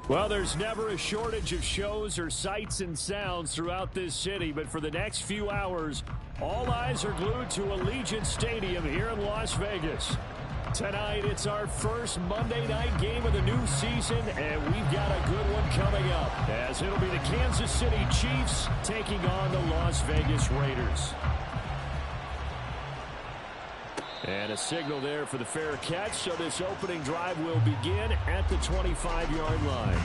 Well, there's never a shortage of shows or sights and sounds throughout this city, but for the next few hours, all eyes are glued to Allegiant Stadium here in Las Vegas. Tonight, it's our first Monday night game of the new season, and we've got a good one coming up, as it'll be the Kansas City Chiefs taking on the Las Vegas Raiders. And a signal there for the fair catch, so this opening drive will begin at the 25-yard line.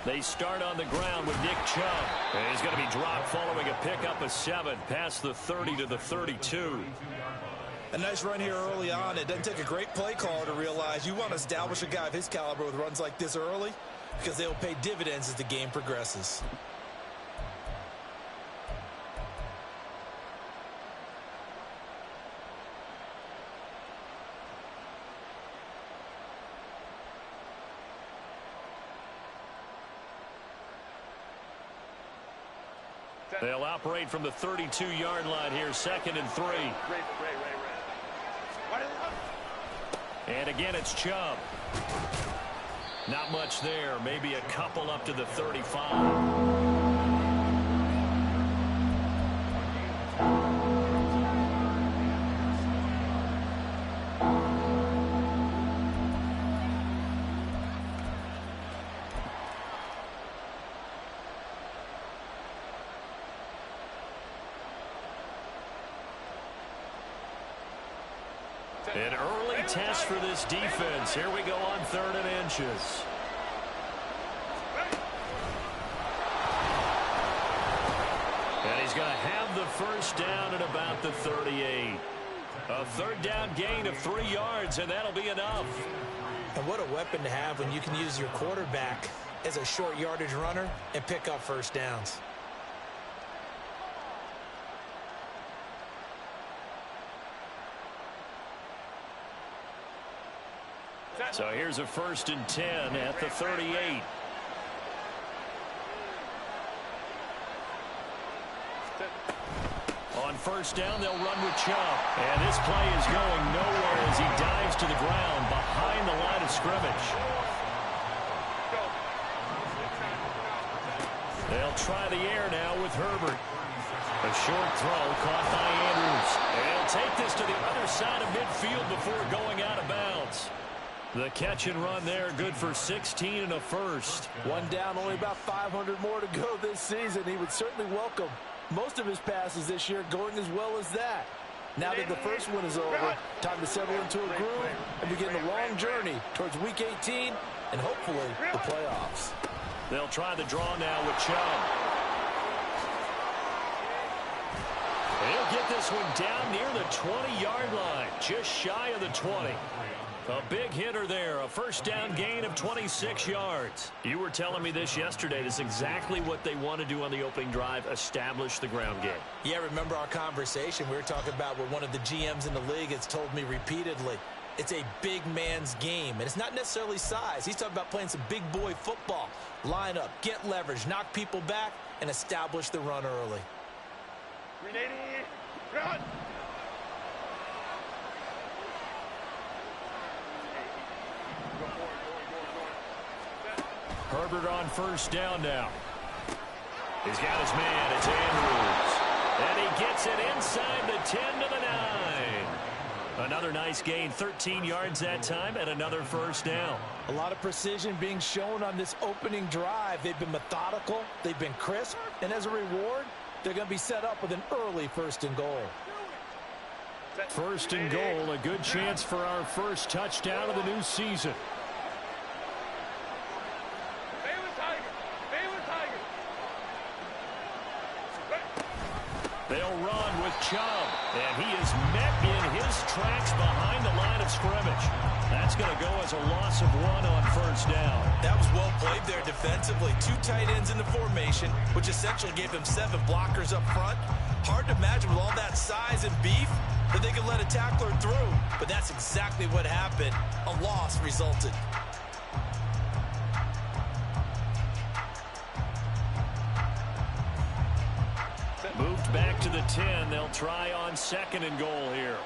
They start on the ground with Nick Chubb. And he's going to be dropped following a pickup of 7 past the 30 to the 32. A nice run here early on. It doesn't take a great play caller to realize you want to establish a guy of his caliber with runs like this early because they'll pay dividends as the game progresses. They'll operate from the 32-yard line here, 2nd and 3. And again, it's Chubb. Not much there, maybe a couple up to the 35. An early test for this defense. Here we go on 3rd and inches. And he's going to have the first down at about the 38. A 3rd down gain of 3 yards, and that'll be enough. And what a weapon to have when you can use your quarterback as a short yardage runner and pick up first downs. So here's a 1st and 10 at the 38. On 1st down, they'll run with Chubb. And this play is going nowhere as he dives to the ground behind the line of scrimmage. They'll try the air now with Herbert. A short throw caught by Andrews. And he'll take this to the other side of midfield before going out of bounds. The catch and run there, good for 16 and a first. One down, only about 500 more to go this season. He would certainly welcome most of his passes this year going as well as that. Now that the first one is over, time to settle into a groove and begin the long journey towards Week 18 and hopefully the playoffs. They'll try the draw now with Chubb. He'll get this one down near the 20-yard line, just shy of the 20. A big hitter there, a 1st down gain of 26 yards. You were telling me this yesterday. This is exactly what they want to do on the opening drive, establish the ground game. Yeah, remember our conversation. We were talking about what one of the GMs in the league has told me repeatedly. It's a big man's game, and it's not necessarily size. He's talking about playing some big boy football. Line up, get leverage, knock people back, and establish the run early. Run! Herbert on 1st down now. He's got his man. It's Andrews. And he gets it inside the 10 to the 9. Another nice gain, 13 yards that time, and another 1st down. A lot of precision being shown on this opening drive. They've been methodical. They've been crisp. And as a reward, they're going to be set up with an early 1st and goal. 1st and goal, a good chance for our first touchdown of the new season. And he is met in his tracks behind the line of scrimmage. That's going to go as a loss of 1 on first down. That was well played there defensively. 2 tight ends in the formation, which essentially gave him 7 blockers up front. Hard to imagine with all that size and beef that they could let a tackler through. But that's exactly what happened. A loss resulted. Moved back to the 10. They'll try on 2nd and goal here.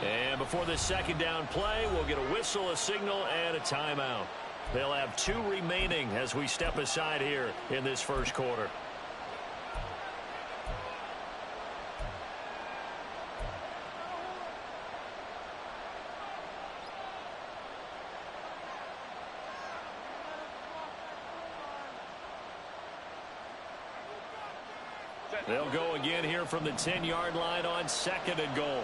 And before the 2nd down play, we'll get a whistle, a signal, and a timeout. They'll have 2 remaining as we step aside here in this first quarter. They'll go again here from the 10-yard line on 2nd and goal.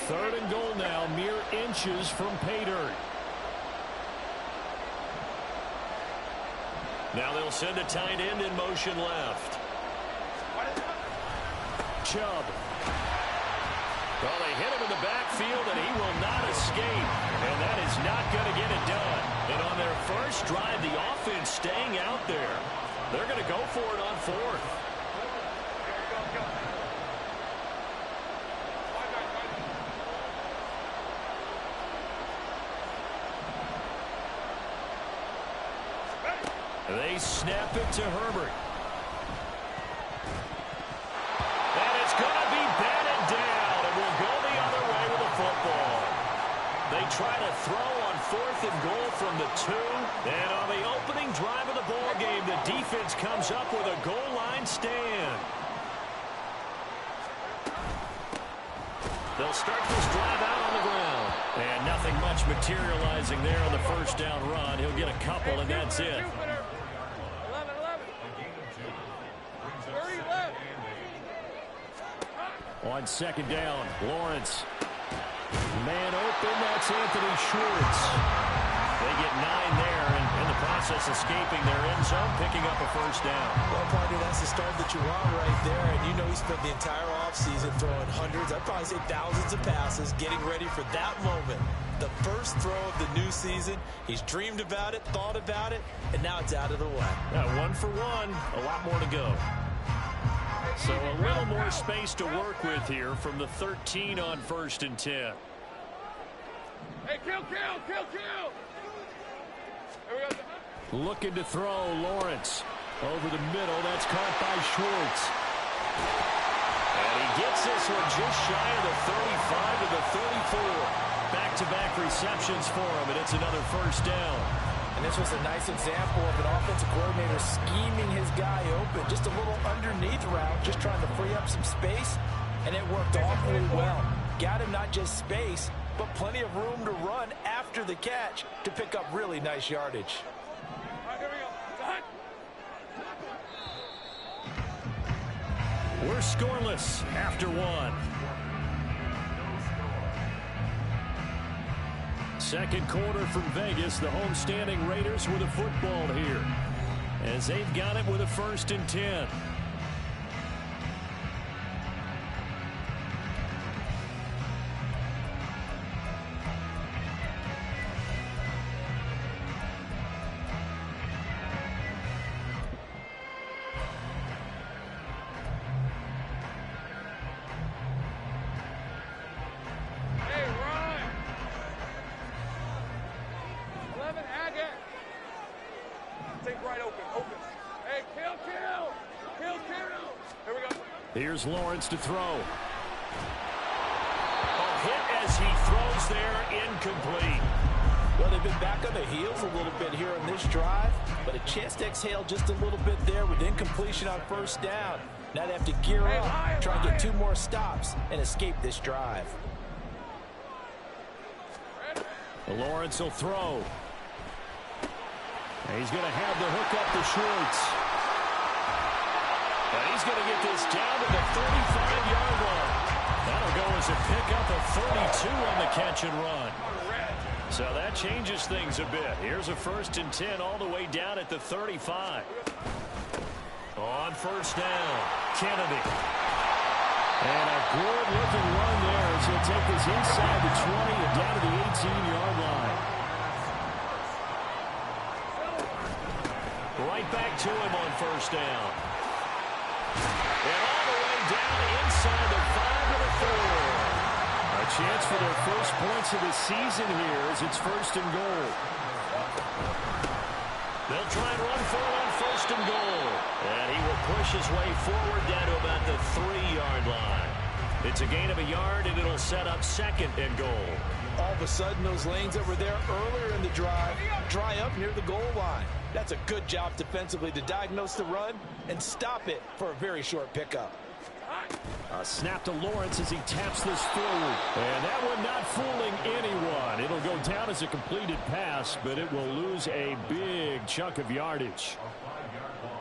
Third and goal now, mere inches from pay dirt. Now they'll send a tight end in motion left. Chubb. Well, they hit him in the backfield, and he will not escape. And that is not going to get it done. And on their first drive, the offense staying out there. They're going to go for it on 4th. They snap it to Herbert. And it's going to be batted down, and will go the other way with the football. They try to throw on 4th and goal from the 2. And on the opening drive of the ball game, the defense comes up with a goal line stand. They'll start this drive out on the ground. And nothing much materializing there on the first down run. He'll get a couple, and that's it. On 2nd down, Lawrence. Man open, that's Anthony Schwartz. They get 9 there, and in the process escaping their end zone, picking up a first down. Well, partner, that's the start that you want right there. And you know he spent the entire offseason throwing hundreds, I'd probably say thousands of passes, getting ready for that moment. The first throw of the new season. He's dreamed about it, thought about it, and now it's out of the way. 1 for 1, a lot more to go. So a little more space to work with here from the 13 on 1st and 10. Hey, kill! Here we go. Looking to throw, Lawrence. Over the middle, that's caught by Schwartz. And he gets this one just shy of the 35 to the 34. Back-to-back receptions for him, and it's another first down. And this was a nice example of an offensive coordinator scheming his guy open. Just a little underneath route, just trying to free up some space, and it worked awfully well. Got him not just space, but plenty of room to run after the catch to pick up really nice yardage. All right, here we go. We're scoreless after 1. Second quarter from Vegas. The homestanding Raiders with a football here, as they've got it with a 1st and 10. Here's Lawrence to throw. A hit as he throws there, incomplete. Well, they've been back on their heels a little bit here on this drive, but a chance to exhale just a little bit there with incompletion on first down. Now they have to gear up, try and get 2 more stops, and escape this drive. Lawrence will throw. And he's going to have the hook up to Schwartz. And he's going to get this down to the 35-yard line. That'll go as a pickup of 32 on the catch and run. So that changes things a bit. Here's a 1st and 10 all the way down at the 35. On first down, Kennedy. And a good-looking run there as he'll take this inside the 20 and down to the 18-yard line. Right back to him on first down. And all the way down inside the 5 to the 4. A chance for their first points of the season here as it's 1st and goal. They'll try and run for it on 1st and goal. And he will push his way forward down to about the 3-yard line. It's a gain of a yard, and it'll set up 2nd and goal. All of a sudden, those lanes that were there earlier in the drive dry up near the goal line. That's a good job defensively to diagnose the run and stop it for a very short pickup. A snap to Lawrence as he taps this forward. And that one not fooling anyone. It'll go down as a completed pass, but it will lose a big chunk of yardage.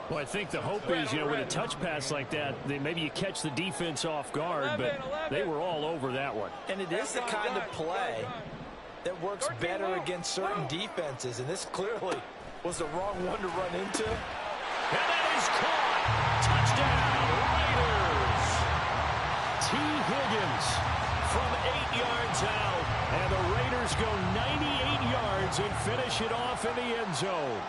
Well, I think the hope is, with a touch pass like that, maybe you catch the defense off guard, but they were all over that one. And it is the kind of play that works better against certain defenses, and this clearly was the wrong one to run into. And that is caught. Touchdown, Raiders. T. Higgins from 8 yards out. And the Raiders go 98 yards and finish it off in the end zone.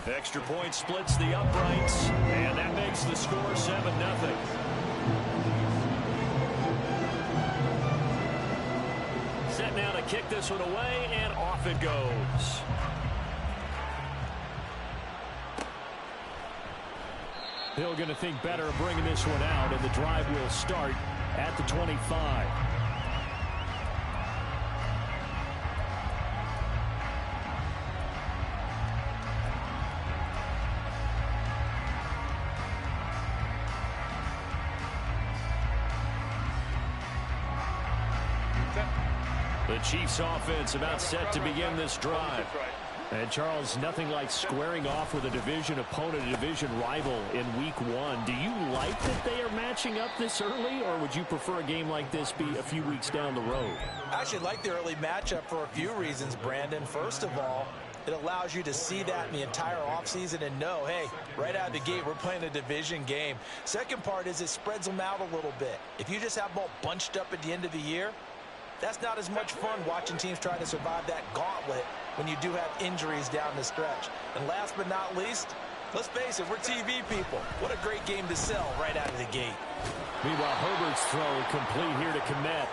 Extra point splits the uprights, and that makes the score 7-0. Set now to kick this one away, and off it goes. Hill going to think better of bringing this one out, and the drive will start at the 25. The Chiefs offense about set to begin this drive. And Charles, nothing like squaring off with a division opponent, a division rival in week 1. Do you like that they are matching up this early, or would you prefer a game like this be a few weeks down the road? I actually like the early matchup for a few reasons, Brandon. First of all, it allows you to see that in the entire offseason and know, hey, right out of the gate, we're playing a division game. Second part is it spreads them out a little bit. If you just have them all bunched up at the end of the year, that's not as much fun watching teams try to survive that gauntlet when you do have injuries down the stretch. And last but not least, let's face it, we're TV people. What a great game to sell right out of the gate. Meanwhile, Herbert's throw complete here to Kmet.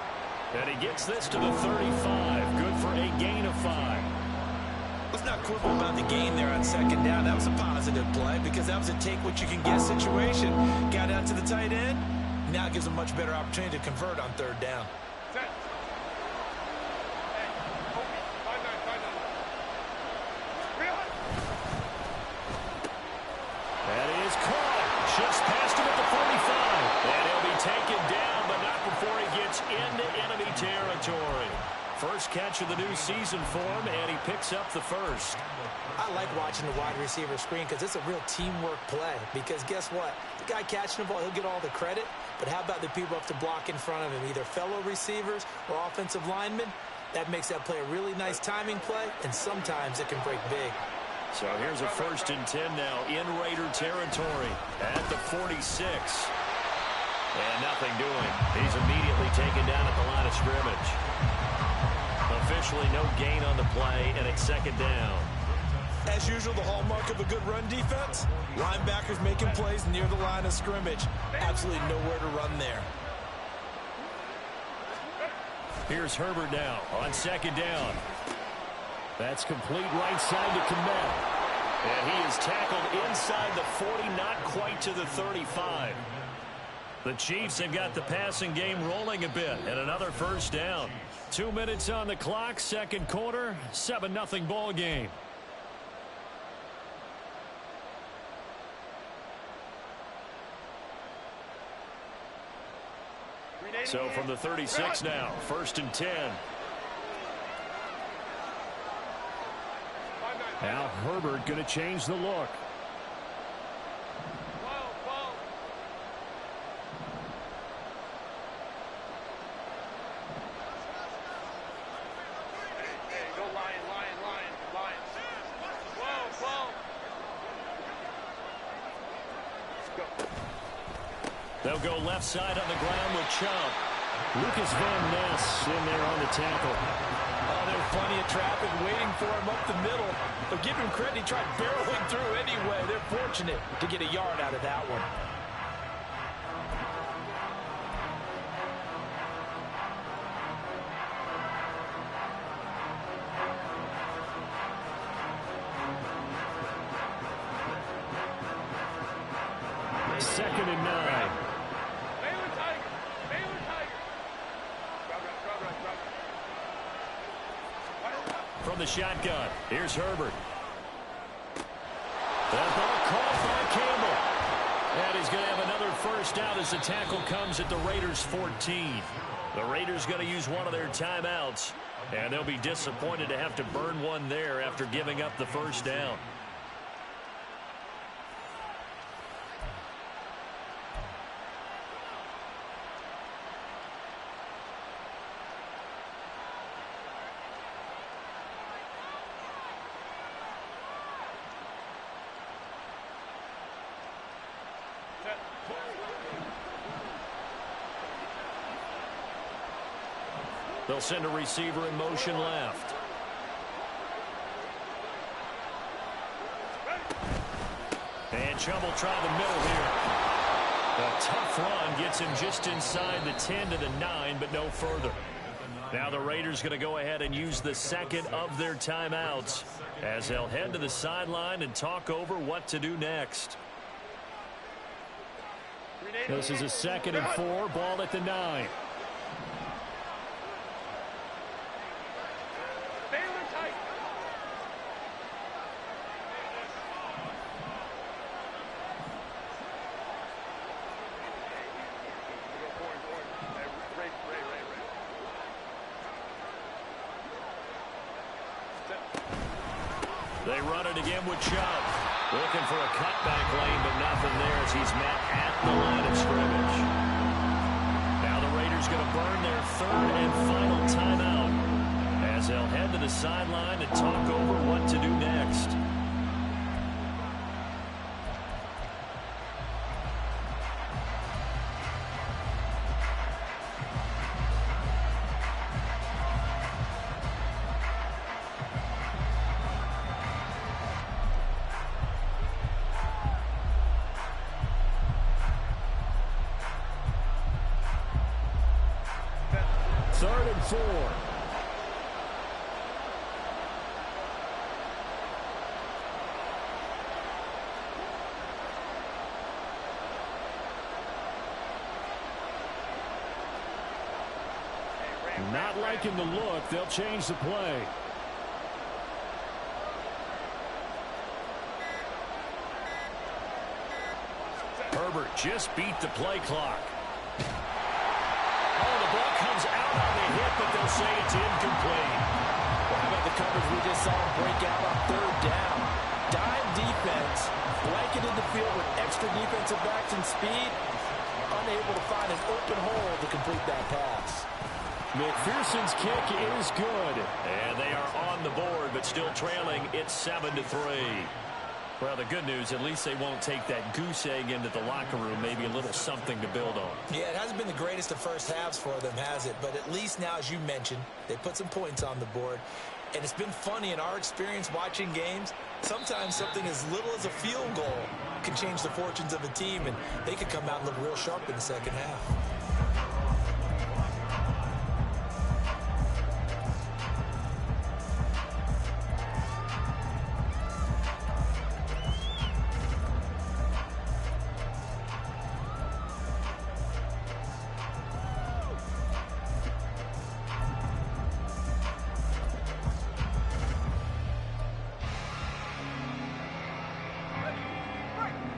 And he gets this to the 35. Good for a gain of 5. Let's not quibble about the gain there on 2nd down. That was a positive play because that was a take-what-you-can-get situation. Got out to the tight end. Now it gives a much better opportunity to convert on 3rd down. That is caught. Just past him at the 45. And he'll be taken down, but not before he gets into enemy territory. First catch of the new season for him, and he picks up the first. I like watching the wide receiver screen because it's a real teamwork play. Because guess what? The guy catching the ball, he'll get all the credit. But how about the people up to block in front of him, either fellow receivers or offensive linemen? That makes that play a really nice timing play, and sometimes it can break big. So here's a 1st and 10 now in Raider territory at the 46. And nothing doing. He's immediately taken down at the line of scrimmage. Officially no gain on the play, and it's 2nd down. As usual, the hallmark of a good run defense, linebackers making plays near the line of scrimmage. Absolutely nowhere to run there. Here's Herbert now on 2nd down. That's complete right side to Kmet. And he is tackled inside the 40, not quite to the 35. The Chiefs have got the passing game rolling a bit, and another first down. 2 minutes on the clock, second quarter, 7-0 ball game. So from the 36 now, 1st and 10. Now Herbert going to change the look. They'll go left side on the ground with Chubb. Lucas Van Ness in there on the tackle. Oh, there's plenty of traffic waiting for him up the middle. But give him credit, he tried barreling through anyway. They're fortunate to get a yard out of that one. Second and 9. From the shotgun, here's Herbert. That ball caught by Campbell. And he's going to have another first down as the tackle comes at the Raiders' 14. The Raiders going to use one of their timeouts, and they'll be disappointed to have to burn one there after giving up the first down. They'll send a receiver in motion left. And Chubb will try the middle here. A tough run gets him just inside the 10 to the 9, but no further. Now the Raiders going to go ahead and use the second of their timeouts as they'll head to the sideline and talk over what to do next. This is a 2nd and 4, ball at the 9. They run it again with Chubb. Looking for a cutback lane, but nothing there as he's met at the line of scrimmage. Now the Raiders going to burn their 3rd and final timeout as they'll head to the sideline and talk over what to do next. Third and 4. Not liking the look. They'll change the play. Herbert just beat the play clock. Oh, the ball comes out on the hit, but they'll say it's incomplete. Well, how about the coverage we just saw him break out on 3rd down? Dime defense, blanketed the field with extra defensive backs and speed, unable to find an open hole to complete that pass. McPherson's kick is good. And they are on the board, but still trailing. It's 7-3. Well, the good news, at least they won't take that goose egg into the locker room. Maybe a little something to build on. Yeah, it hasn't been the greatest of first halves for them, has it? But at least now, as you mentioned, they put some points on the board. And it's been funny in our experience watching games. Sometimes something as little as a field goal can change the fortunes of a team, and they could come out and look real sharp in the second half.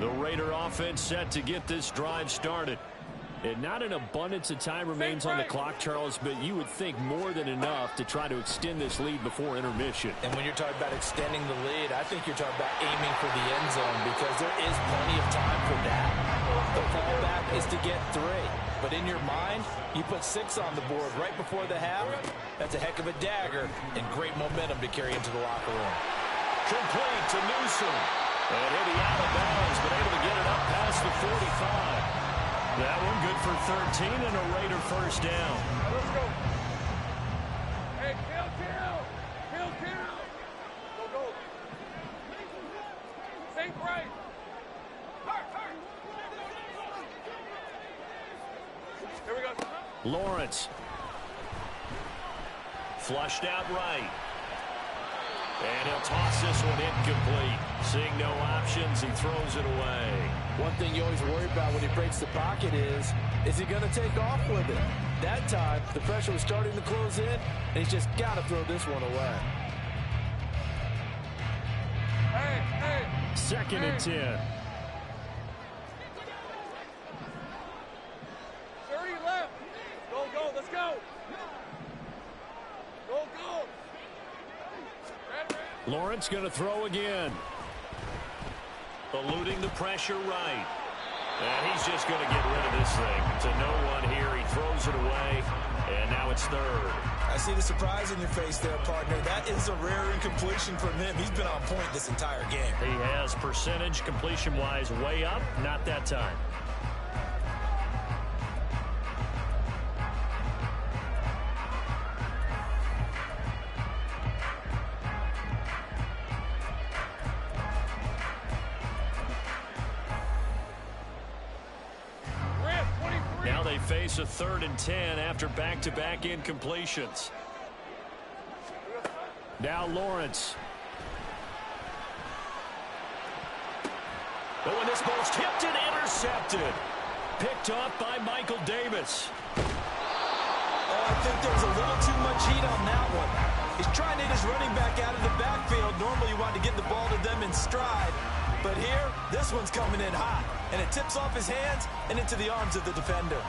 The Raider offense set to get this drive started. And not an abundance of time remains on the clock, Charles, but you would think more than enough to try to extend this lead before intermission. And when you're talking about extending the lead, I think you're talking about aiming for the end zone because there is plenty of time for that. The fallback is to get 3. But in your mind, you put 6 on the board right before the half. That's a heck of a dagger and great momentum to carry into the locker room. Complete to Newsom. And hit the out of bounds, but able to get it up past the 45. That one good for 13 and a Raider first down. Let's go. Hey, kill. Go. Think right. Here we go. Lawrence. Flushed out right. And he'll toss this one incomplete. Seeing no options, he throws it away. One thing you always worry about when he breaks the pocket is he going to take off with it? That time, the pressure was starting to close in, and he's just got to throw this one away. Hey. Second and 10. 30 left. Go. Let's go. Go. Lawrence going to throw again. Eluding the pressure right. And he's just going to get rid of this thing. To no one here. He throws it away. And now it's third. I see the surprise in your face there, partner. That is a rare incompletion from him. He's been on point this entire game. He has percentage completion-wise way up. Not that time. Now they face a 3rd and 10 after back-to-back incompletions. Now Lawrence. Oh, and this ball's tipped and intercepted. Picked off by Michael Davis. Oh, I think there's a little too much heat on that one. He's trying to hit his running back out of the backfield. Normally you want to get the ball to them in stride. But here, this one's coming in hot. And it tips off his hands and into the arms of the defender.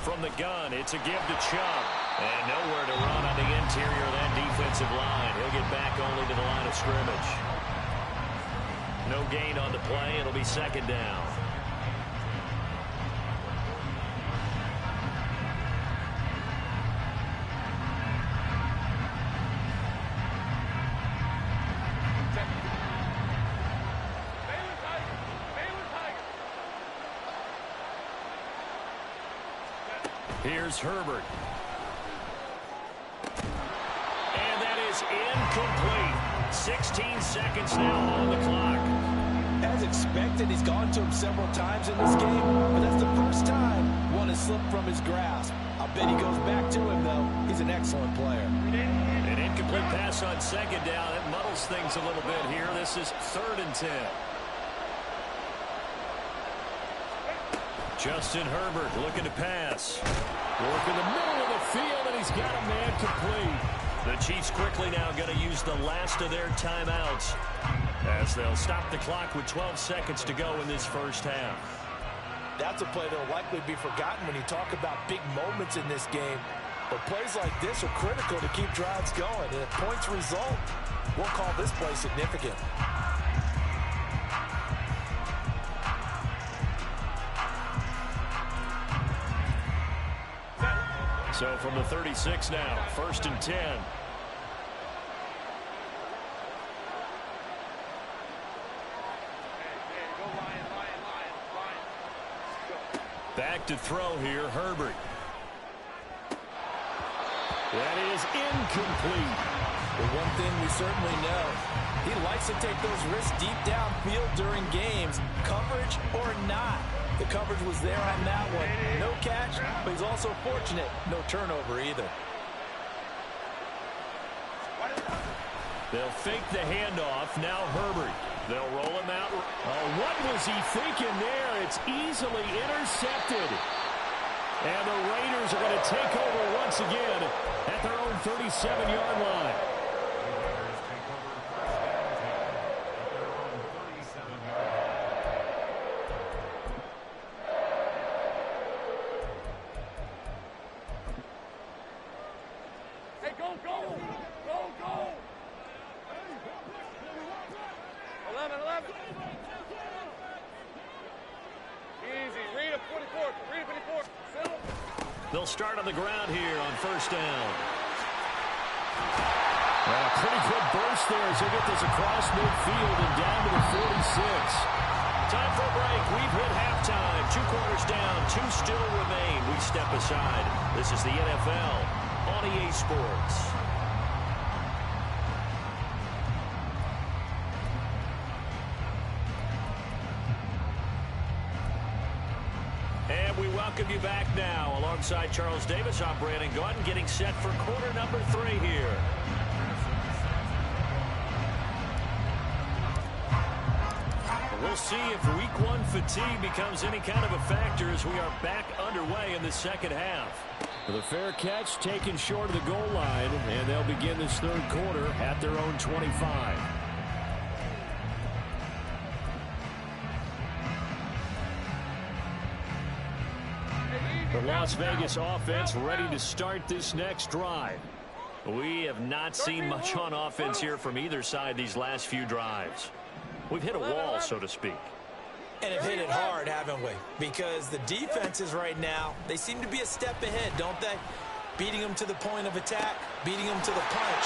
From the gun, it's a give to Chubb. And nowhere to run on the interior of that defensive line. He'll get back only to the line of scrimmage. No gain on the play. It'll be second down. Here's Herbert. And that is incomplete. 16 seconds now on the clock. As expected, he's gone to him several times in this game, but that's the first time one has slipped from his grasp. I'll bet he goes back to him, though. He's an excellent player. An incomplete pass on second down. It muddles things a little bit here. This is 3rd and 10. Justin Herbert looking to pass. Work in the middle of the field, and he's got a man complete. The Chiefs quickly now going to use the last of their timeouts as they'll stop the clock with 12 seconds to go in this first half. That's a play that will likely be forgotten when you talk about big moments in this game. But plays like this are critical to keep drives going. And if points result, we'll call this play significant. So from the 36 now, 1st and 10. Back to throw here, Herbert. That is incomplete. But one thing we certainly know, He likes to take those risks deep downfield during games, coverage or not. The coverage was there on that one. No catch, but he's also fortunate. No turnover either. They'll fake the handoff. Now Herbert. They'll roll him out. Oh, what was he thinking there? It's easily intercepted. And the Raiders are going to take over once again at their own 37-yard line. Hey, go, go! Go, go! 11. Easy. Read him, 44. Read him, 54. Settle. They'll start on the ground here on first down. Well, pretty good burst there as they get this across midfield and down to the 46. Time for a break. We've hit halftime. 2 quarters down. 2 still remain. We step aside. This is the NFL on EA Sports. And we welcome you back now. Alongside Charles Davis, I'm Brandon Gaudin, getting set for quarter number 3 here. We'll see if week 1 fatigue becomes any kind of a factor as we are back underway in the second half. The fair catch taken short of the goal line, and they'll begin this third quarter at their own 25. The Las Vegas offense ready to start this next drive. We have not seen much on offense here from either side these last few drives. We've hit a wall, so to speak. And have hit it hard, haven't we? Because the defenses right now, they seem to be a step ahead, don't they? Beating them to the point of attack, beating them to the punch.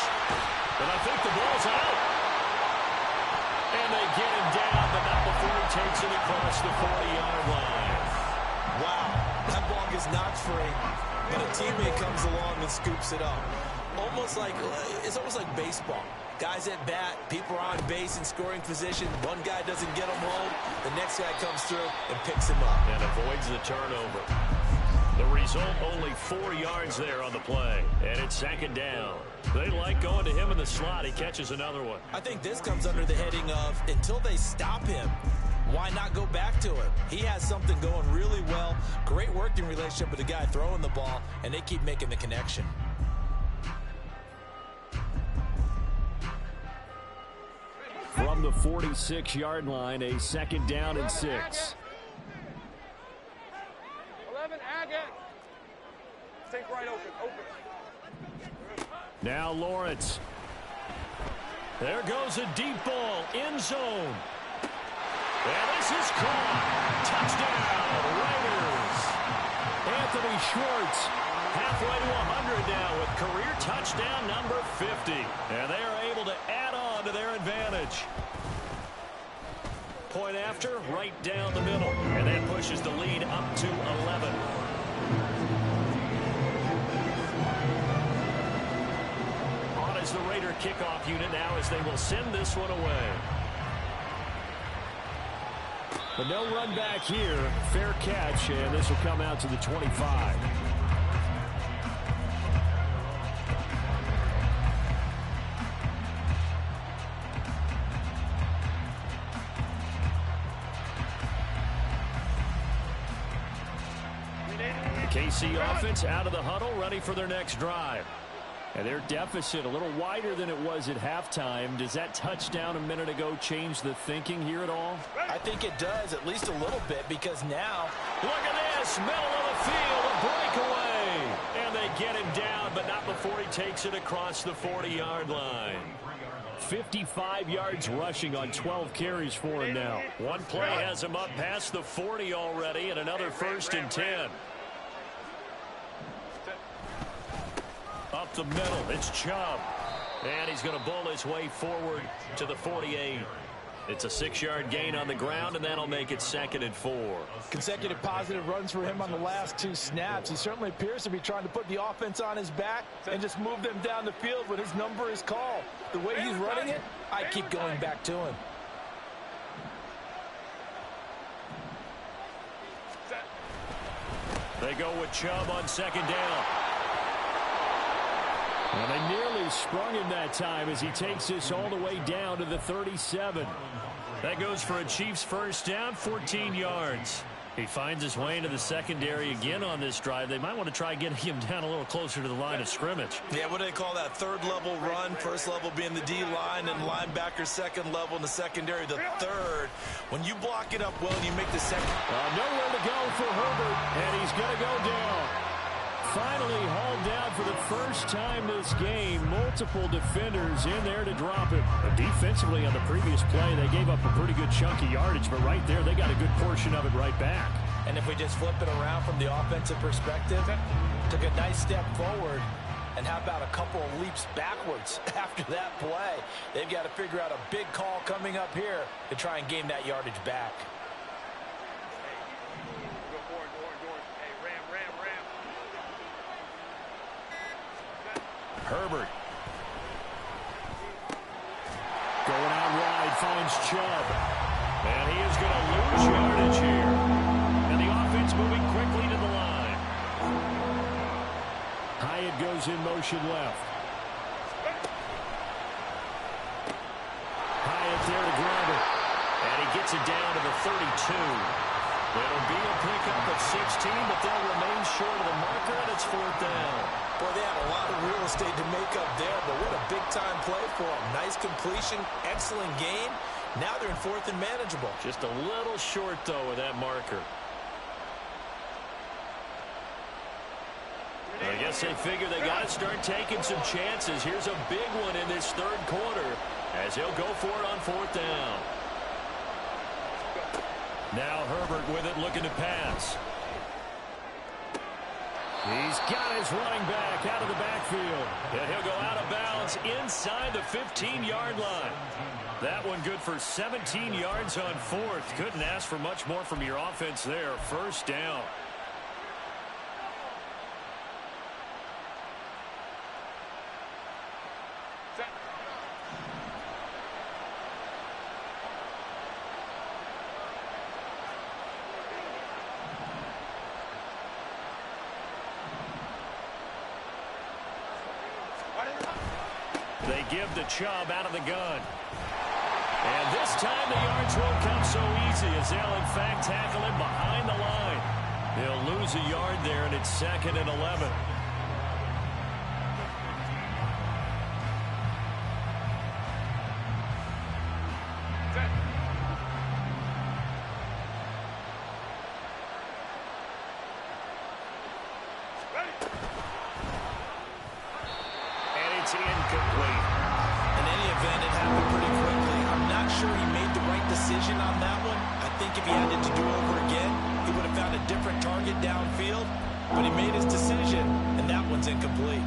And I think the ball's out. And they get him down, but not before he takes it across the 40-yard line. Wow, that ball gets knocked free, but a teammate comes along and scoops it up. It's almost like baseball. Guys at bat, people are on base in scoring position. One guy doesn't get him home. The next guy comes through and picks him up. And avoids the turnover. The result, only 4 yards there on the play. And it's second down. They like going to him in the slot. He catches another one. I think this comes under the heading of, until they stop him, why not go back to him? He has something going really well. Great working relationship with the guy throwing the ball, and they keep making the connection. From the 46-yard line, a second down and 6. 11, Agate. Take right open. Now Lawrence. There goes a deep ball, end zone. And this is caught. Touchdown, Raiders. Anthony Schwartz halfway to 100 now with career touchdown number 50. And they are able to add on to their advantage. Point after, right down the middle. And that pushes the lead up to 11. On is the Raider kickoff unit now as they will send this one away. But no run back here. Fair catch, and this will come out to the 25. The KC offense out of the huddle, ready for their next drive. And their deficit a little wider than it was at halftime. Does that touchdown a minute ago change the thinking here at all? I think it does, at least a little bit, because now, look at this, middle of the field, a breakaway. And they get him down, but not before he takes it across the 40-yard line. 55 yards rushing on 12 carries for him now. One play has him up past the 40 already, and another 1st and 10. Up the middle, it's Chubb. And he's going to bowl his way forward to the 48. It's a 6-yard gain on the ground, and that'll make it 2nd and 4. Consecutive positive runs for him on the last 2 snaps. He certainly appears to be trying to put the offense on his back and just move them down the field when his number is called. The way he's running it, I keep going back to him. They go with Chubb on 2nd down. Well, they nearly sprung him that time as he takes this all the way down to the 37. That goes for a Chiefs first down, 14 yards. He finds his way into the secondary again on this drive. They might want to try getting him down a little closer to the line of scrimmage. Yeah, what do they call that? 3rd level run. 1st level being the D-line, and linebacker 2nd level in the secondary, the 3rd. When you block it up well and you make the second. Nowhere to go for Herbert, and he's going to go down. Finally hauled down for the first time this game. Multiple defenders in there to drop him. Defensively on the previous play, they gave up a pretty good chunk of yardage, but right there, they got a good portion of it right back. And if we just flip it around from the offensive perspective, took a nice step forward, and how about a couple of leaps backwards after that play? They've got to figure out a big call coming up here to try and gain that yardage back. Herbert. Going out wide, finds Chubb. And he is going to lose yardage here. And the offense moving quickly to the line. Hyatt goes in motion left. Hyatt there to grab it. And he gets it down to the 32. It'll be a pickup of 16, but they'll remain short of the marker, and it's 4th down. Boy, they had a lot of real estate to make up there, but what a big-time play for them. Nice completion, excellent game. Now they're in 4th and manageable. Just a little short, though, with that marker. I guess they figure they got to start taking some chances. Here's a big one in this 3rd quarter as he'll go for it on 4th down. Now Herbert with it, looking to pass. He's got his running back out of the backfield. And he'll go out of bounds inside the 15-yard line. That one good for 17 yards on 4th. Couldn't ask for much more from your offense there. 1st down. They give the Chubb out of the gun. And this time the yards won't come so easy as they'll in fact tackle him behind the line. They'll lose a yard there, and it's 2nd and 11. Incomplete. In any event, it happened pretty quickly. I'm not sure he made the right decision on that one. I think if he had it to do over again, he would have found a different target downfield. But he made his decision, and that one's incomplete.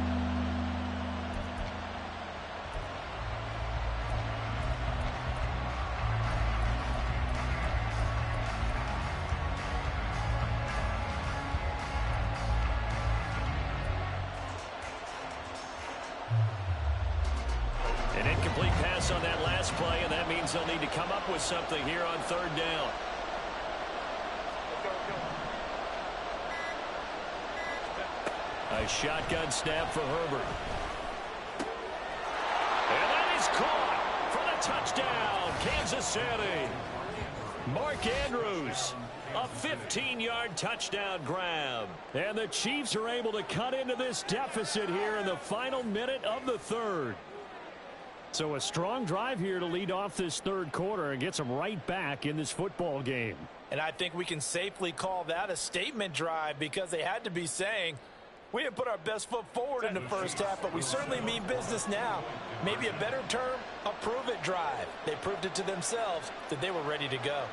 An incomplete pass on that last play, and that means they'll need to come up with something here on 3rd down. A shotgun snap for Herbert. And that is caught for the touchdown, Kansas City. Mark Andrews, a 15-yard touchdown grab. And the Chiefs are able to cut into this deficit here in the final minute of the 3rd. So a strong drive here to lead off this 3rd quarter and gets them right back in this football game. And I think we can safely call that a statement drive because they had to be saying, we didn't put our best foot forward in the first half, but we certainly mean business now. Maybe a better term, a prove-it drive. They proved it to themselves that they were ready to go.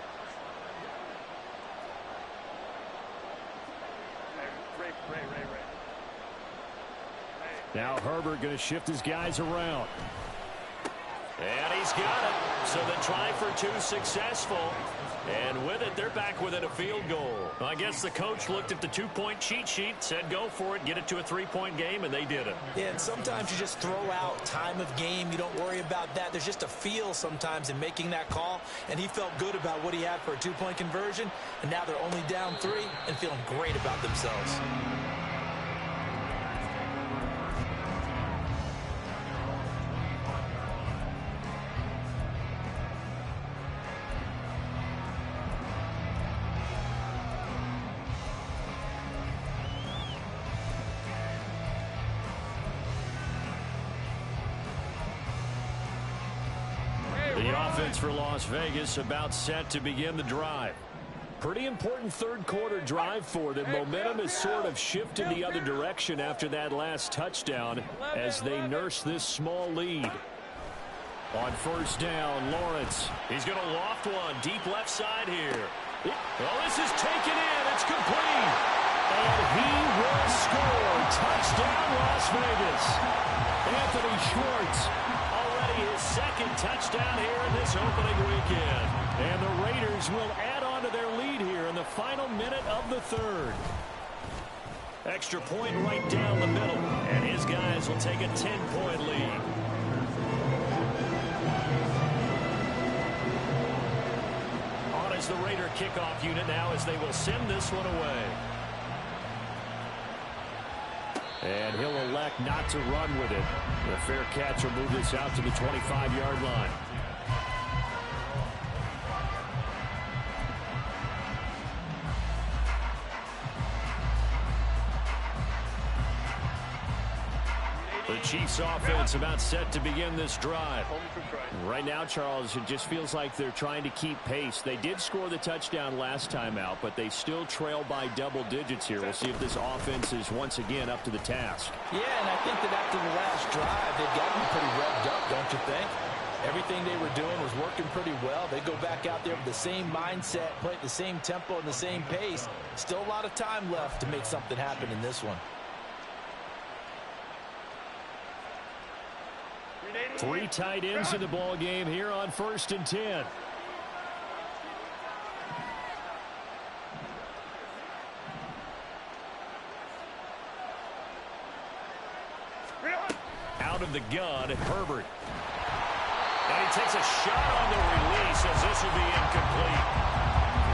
Now Herbert going to shift his guys around. And he's got it. So the try for two successful. And with it, they're back within a field goal. I guess the coach looked at the two-point cheat sheet, said go for it, get it to a three-point game, and they did it. Yeah, and sometimes you just throw out time of game. You don't worry about that. There's just a feel sometimes in making that call, and he felt good about what he had for a two-point conversion, and now they're only down 3 and feeling great about themselves. The offense for Las Vegas about set to begin the drive. Pretty important third quarter drive for them. Momentum has sort of shifted the other direction after that last touchdown as they nurse this small lead. On first down, Lawrence. He's going to loft one deep left side here. Oh, this is taken in. It's complete. And he will score. Touchdown, Las Vegas. Anthony Schwartz. His second touchdown here in this opening weekend. And the Raiders will add on to their lead here in the final minute of the third. Extra point right down the middle. And his guys will take a 10-point lead. On is the Raider kickoff unit now as they will send this one away. And he'll elect not to run with it. A fair catch will move this out to the 25-yard line. The Chiefs offense about set to begin this drive. Right now, Charles, it just feels like they're trying to keep pace. They did score the touchdown last time out, but they still trail by double digits here. We'll see if this offense is once again up to the task. Yeah, and I think that after the last drive, they've got to be pretty revved up, don't you think? Everything they were doing was working pretty well. They go back out there with the same mindset, play at the same tempo and the same pace. Still a lot of time left to make something happen in this one. 3 tight ends in the ball game here on 1st and 10. Out of the gun, Herbert. And he takes a shot on the release as this will be incomplete.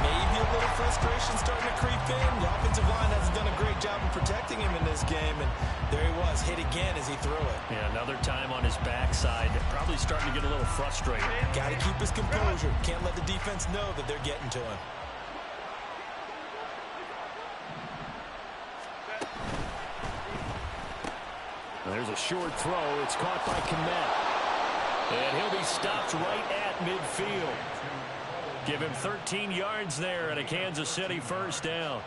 Maybe a little frustration starting to creep in. The offensive line hasn't done a great job in protecting him in this game, and there he was, hit again as he threw it. Yeah, another time on his backside. Probably starting to get a little frustrated. Got to keep his composure. Can't let the defense know that they're getting to him. There's a short throw. It's caught by Kmet. And he'll be stopped right at midfield. Give him 13 yards there and a Kansas City first down.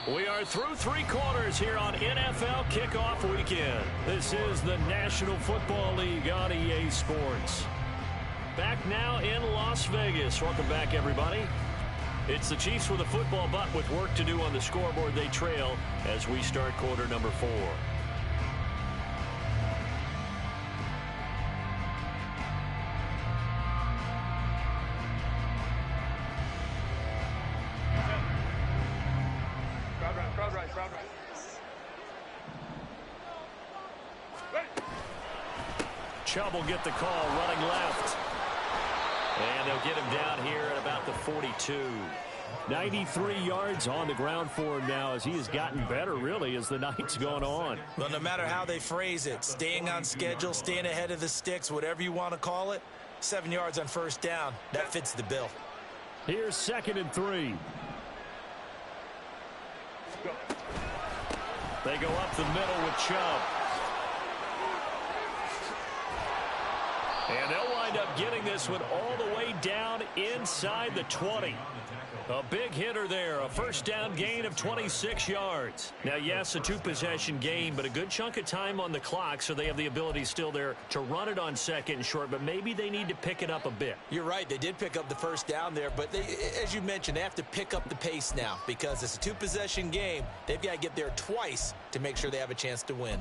We are through 3 quarters here on NFL Kickoff Weekend. This is the National Football League on EA Sports. Back now in Las Vegas. Welcome back, everybody. It's the Chiefs with a football, but with work to do on the scoreboard, they trail as we start quarter number 4. Chubb will get the call running left. And they'll get him down here at about the 42. 93 yards on the ground for him now as he has gotten better, really, as the night's gone on. Well, no matter how they phrase it, staying on schedule, staying ahead of the sticks, whatever you want to call it, 7 yards on first down, that fits the bill. Here's 2nd and 3. They go up the middle with Chubb. And they'll wind up getting this one all the way down inside the 20. A big hitter there, a first down gain of 26 yards. Now, yes, a 2-possession game, but a good chunk of time on the clock, so they have the ability still there to run it on 2nd and short, but maybe they need to pick it up a bit. You're right, they did pick up the first down there, but they, as you mentioned, they have to pick up the pace now because it's a 2-possession game. They've got to get there twice to make sure they have a chance to win.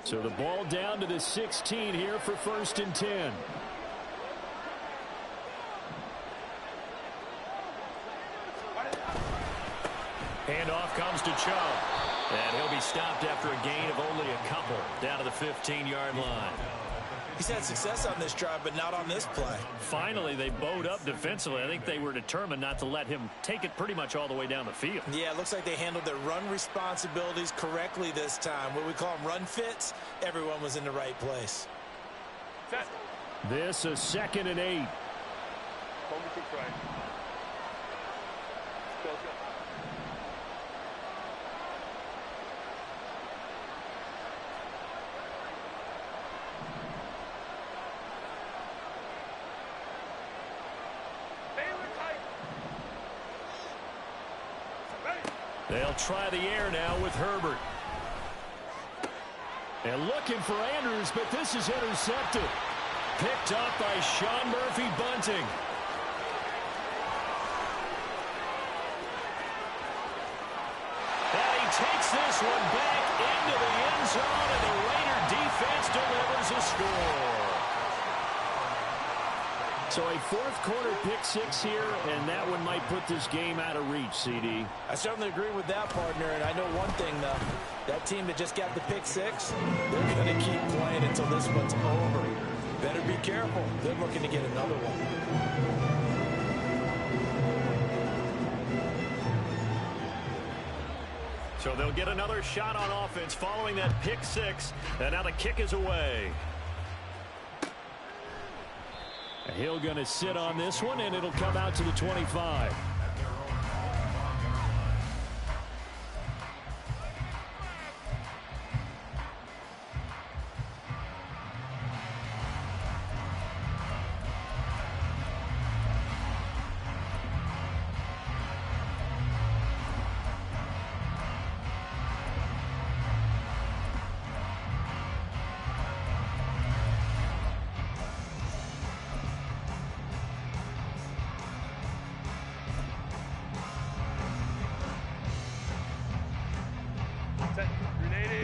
So the ball down to the 16 here for 1st and 10. Handoff comes to Chubb. And he'll be stopped after a gain of only a couple down to the 15-yard line. He's had success on this drive, but not on this play. Finally, they bowed up defensively. I think they were determined not to let him take it pretty much all the way down the field. Yeah, it looks like they handled their run responsibilities correctly this time. What we call them run fits, everyone was in the right place. This is 2nd and 8. They'll try the air now with Herbert. And looking for Andrews, but this is intercepted. Picked up by Sean Murphy-Bunting. And he takes this one back into the end zone, and the Raider defense delivers a score. So a 4th quarter pick 6 here, and that one might put this game out of reach, CD. I certainly agree with that, partner, and I know one thing, though. That team that just got the pick 6, they're going to keep playing until this one's over. Better be careful. They're looking to get another one. So they'll get another shot on offense following that pick 6, and now the kick is away. Hill going to sit on this one, and it'll come out to the 25.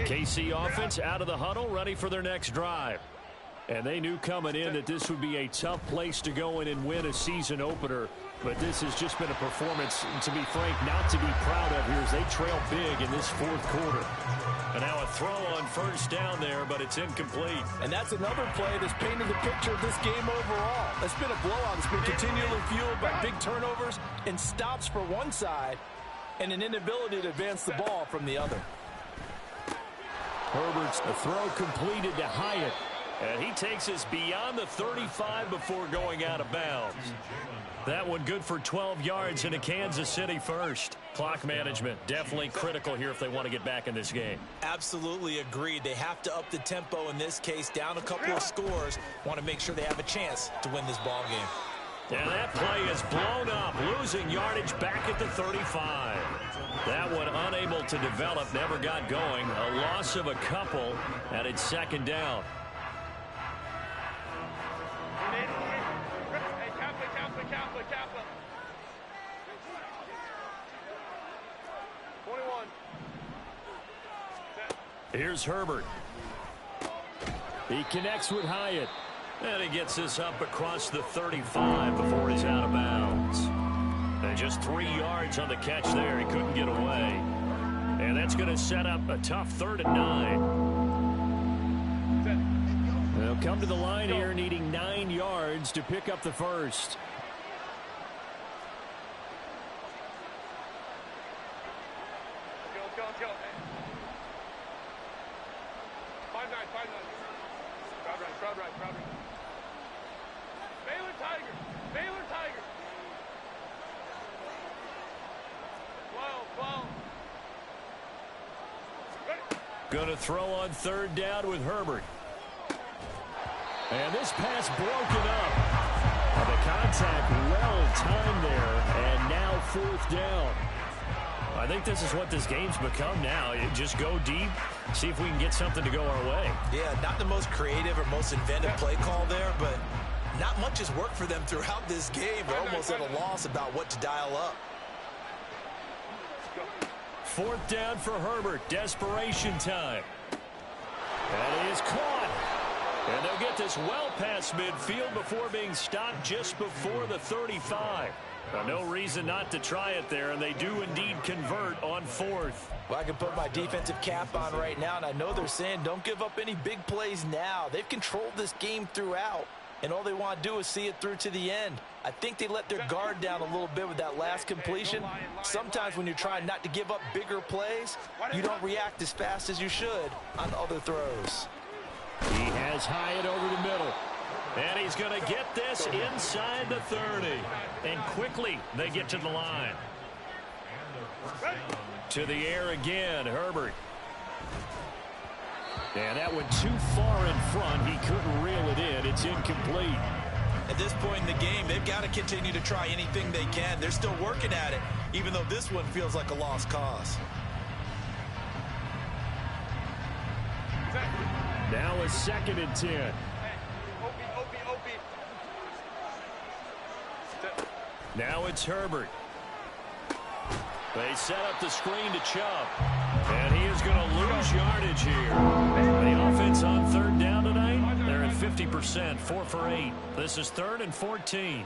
KC offense out of the huddle, ready for their next drive. And they knew coming in that this would be a tough place to go in and win a season opener. But this has just been a performance, to be frank, not to be proud of here as they trail big in this 4th quarter. And now a throw on 1st down there, but it's incomplete. And that's another play that's painted the picture of this game overall. It's been a blowout. It's been continually fueled by big turnovers and stops for one side and an inability to advance the ball from the other. Herbert's the throw completed to Hyatt. And he takes us beyond the 35 before going out of bounds. That one good for 12 yards in a Kansas City first. Clock management definitely critical here if they want to get back in this game. Absolutely agreed. They have to up the tempo in this case, down a couple of scores. Want to make sure they have a chance to win this ball game. And that play is blown up, losing yardage back at the 35. That one unable to develop, never got going. A loss of a couple, and it's 2nd down. Here's Herbert. He connects with Hyatt. And he gets this up across the 35 before he's out of bounds. And just 3 yards on the catch there. He couldn't get away. And that's going to set up a tough 3rd and 9. They'll come to the line here needing 9 yards to pick up the first. Let's go. 5-9. Crowd right. Baylor Tigers. 12. Going to throw on 3rd down with Herbert. And this pass broken up. The contact well timed there, and now 4th down. I think this is what this game's become now. You just go deep, see if we can get something to go our way. Yeah, not the most creative or most inventive play call there, but not much has worked for them throughout this game. They're almost at a loss about what to dial up. 4th down for Herbert. Desperation time. And he is caught. And they'll get this well past midfield before being stopped just before the 35. No reason not to try it there, and they do indeed convert on fourth. Well, I can put my defensive cap on right now, and I know they're saying don't give up any big plays now. They've controlled this game throughout, and all they want to do is see it through to the end. I think they let their guard down a little bit with that last completion. Sometimes when you're trying not to give up bigger plays, you don't react as fast as you should on other throws. He has Hyatt over the middle. And he's going to get this inside the 30. And quickly they get to the line. To the air again, Herbert. And that went too far in front. He couldn't reel it in. It's incomplete. At this point in the game, they've got to continue to try anything they can. They're still working at it, even though this one feels like a lost cause. Now a 2nd and 10. Now it's Herbert. They set up the screen to Chubb. And he is going to lose yardage here. The offense on 3rd down tonight, they're at 50%, 4 for 8. This is 3rd and 14.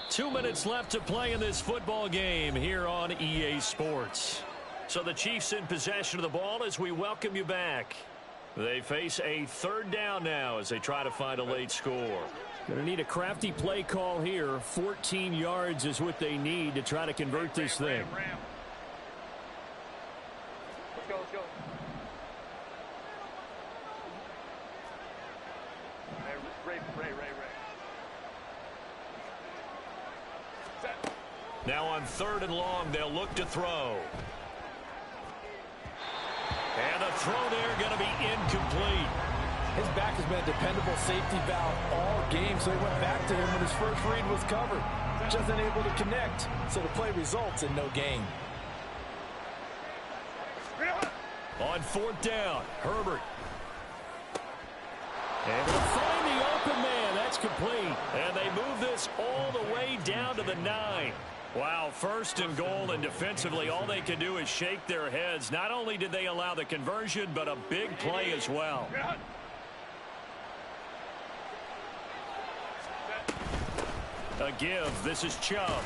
Two minutes left to play in this football game here on EA Sports. So the Chiefs in possession of the ball as we welcome you back. They face a 3rd down now as they try to find a late score. Going to need a crafty play call here. 14 yards is what they need to try to convert this thing. Let's go, let's go. Ray. Set. Now on 3rd and long, they'll look to throw. And the throw there going to be incomplete. His back has been a dependable safety valve all game, so he went back to him when his first read was covered. Just unable to connect, so the play results in no gain. On 4th down, Herbert. And they'll find the open man. That's complete. And they move this all the way down to the 9. Wow, 1st and goal, and defensively all they can do is shake their heads. Not only did they allow the conversion, but a big play as well. A give. This is Chubb.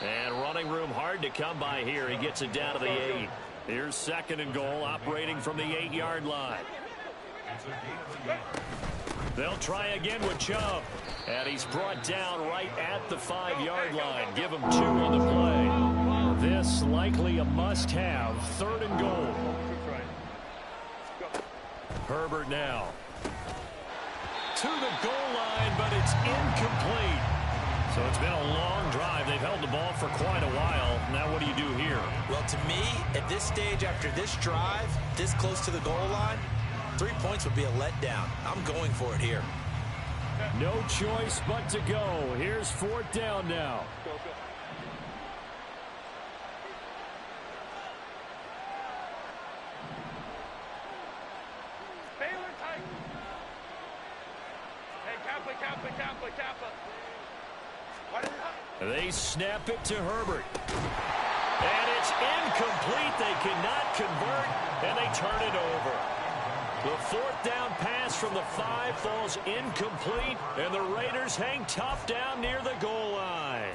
And running room hard to come by here. He gets it down to the 8. Here's 2nd and goal, operating from the 8-yard line. They'll try again with Chubb. And he's brought down right at the 5-yard line. Give him 2 on the play. This likely a must-have. 3rd and goal. Herbert now. To the goal line, but it's incomplete. So it's been a long drive. They've held the ball for quite a while. Now what do you do here? Well, to me, at this stage, after this drive, this close to the goal line, 3 points would be a letdown. I'm going for it here. No choice but to go. Here's 4th down now. Go. Baylor tight. Hey, Kappa. They snap it to Herbert. And it's incomplete. They cannot convert, and they turn it over. The 4th down pass from the 5 falls incomplete, and the Raiders hang tough down near the goal line.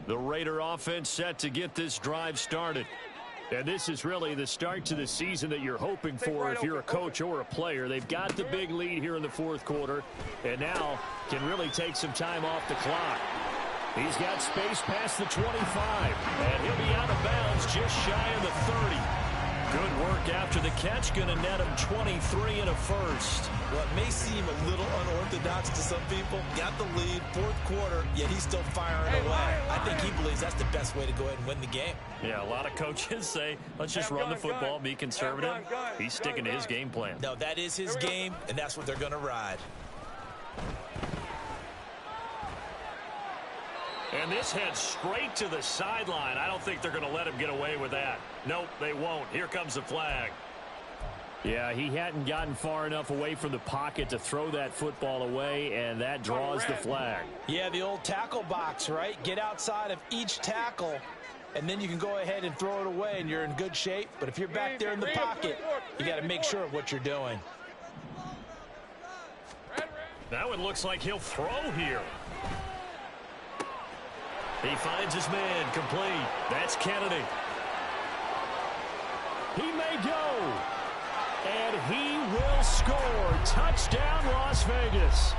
The Raider offense set to get this drive started. And this is really the start to the season that you're hoping for if you're a coach or a player. They've got the big lead here in the 4th quarter, and now can really take some time off the clock. He's got space past the 25, and he'll be out of bounds just shy of the 30. Good work after the catch. Going to net him 23 and a first. Well, it may seem a little unorthodox to some people. Got the lead, fourth quarter, yet he's still firing away. I think he believes that's the best way to go ahead and win the game. Yeah, a lot of coaches say, let's just run the football, be conservative. He's sticking to his game plan. No, that is his game, and that's what they're going to ride. And this heads straight to the sideline. I don't think they're going to let him get away with that. Nope, they won't. Here comes the flag. Yeah, he hadn't gotten far enough away from the pocket to throw that football away, and that draws the flag. Yeah, the old tackle box, right? Get outside of each tackle, and then you can go ahead and throw it away, and you're in good shape. But if you're back there in the pocket, you got to make sure of what you're doing. Now it looks like he'll throw here. He finds his man, complete. That's Kennedy. He may go. And he will score. Touchdown, Las Vegas.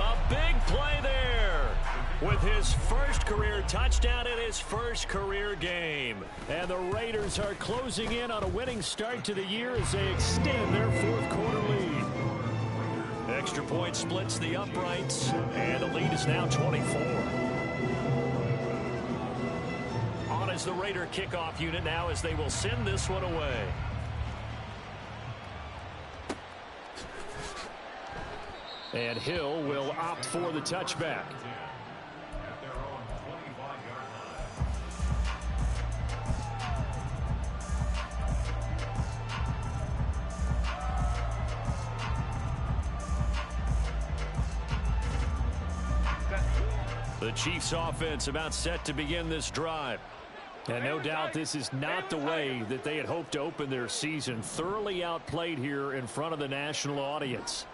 A big play there with his first career touchdown in his first career game. And the Raiders are closing in on a winning start to the year as they extend their fourth quarter lead. Extra point splits the uprights, and the lead is now 24. On is the Raider kickoff unit now as they will send this one away. And Hill will opt for the touchback. The Chiefs offense about set to begin this drive. And no doubt this is not the way that they had hoped to open their season. Thoroughly outplayed here in front of the national audience.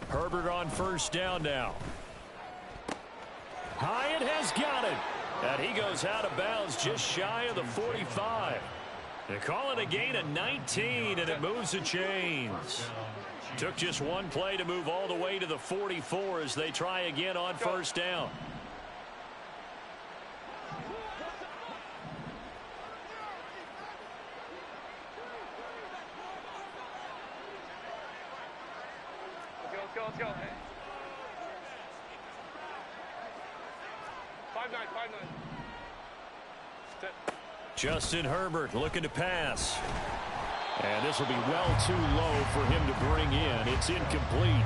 Herbert on first down now. Hyatt has got it. And he goes out of bounds just shy of the 45. They call it a gain of 19, and it moves the chains. Took just one play to move all the way to the 44 as they try again on first down. Let's go. 5-9. Justin Herbert looking to pass. And this will be well too low for him to bring in. It's incomplete.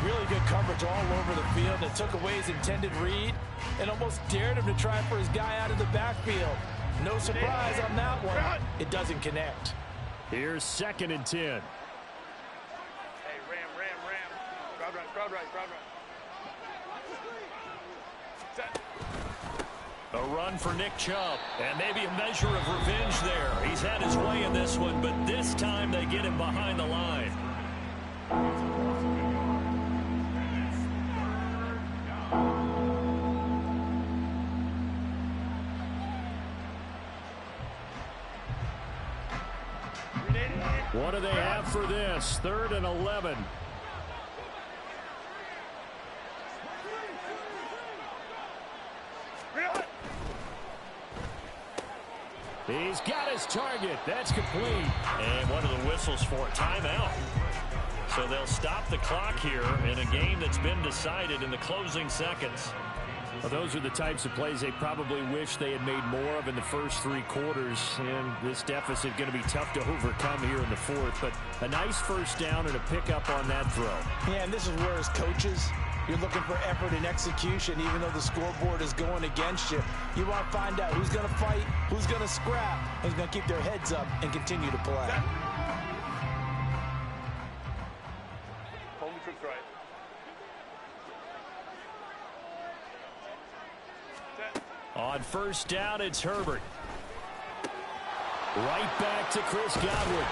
Really good coverage all over the field. It took away his intended read and almost dared him to try for his guy out of the backfield. No surprise on that one. It doesn't connect. Here's 2nd and 10. Hey, ram. Crowd right. Set. A run for Nick Chubb, and maybe a measure of revenge there. He's had his way in this one, but this time they get him behind the line. What do they have for this? 3rd and 11. He's got his target. That's complete. And what are the whistles for? Timeout. So they'll stop the clock here in a game that's been decided in the closing seconds. Well, those are the types of plays they probably wish they had made more of in the first 3 quarters. And this deficit going to be tough to overcome here in the 4th. But a nice first down and a pickup on that throw. Yeah, and this is where as coaches, you're looking for effort and execution, even though the scoreboard is going against you. You want to find out who's going to fight, who's going to scrap, who's going to keep their heads up and continue to play. Home troops right. Set. On first down, it's Herbert. Right back to Chris Godwin.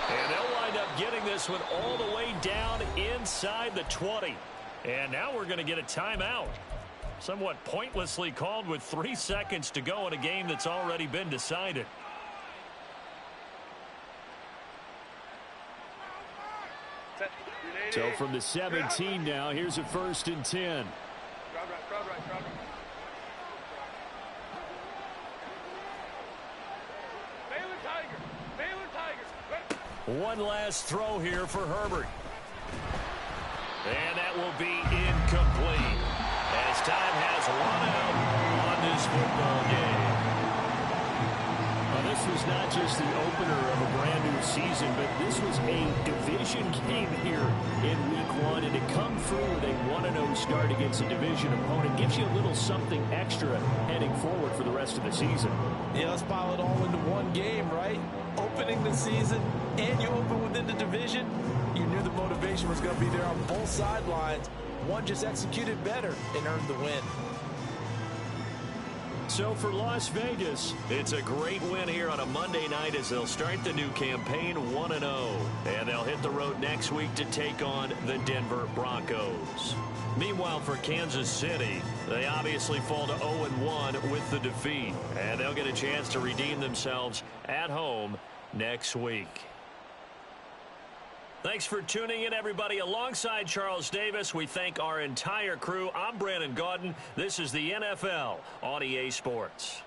And they'll wind up getting this one all the way down inside the 20. And now we're going to get a timeout. Somewhat pointlessly called with 3 seconds to go in a game that's already been decided. So from the 17 now, here's a 1st and 10. One last throw here for Herbert. And that will be incomplete as time has run out on this football game. Now, this was not just the opener of a brand new season, but this was a division game here in week 1. And to come through with a 1-0 start against a division opponent gives you a little something extra heading forward for the rest of the season. Yeah, let's pile it all into one game, right? Opening the season, and you open within the division. You knew the motivation was going to be there on both sidelines. One just executed better and earned the win. So for Las Vegas, it's a great win here on a Monday night as they'll start the new campaign 1-0. And they'll hit the road next week to take on the Denver Broncos. Meanwhile, for Kansas City, they obviously fall to 0-1 with the defeat. And they'll get a chance to redeem themselves at home next week. Thanks for tuning in, everybody. Alongside Charles Davis, we thank our entire crew. I'm Brandon Gaudin. This is the NFL on EA Sports.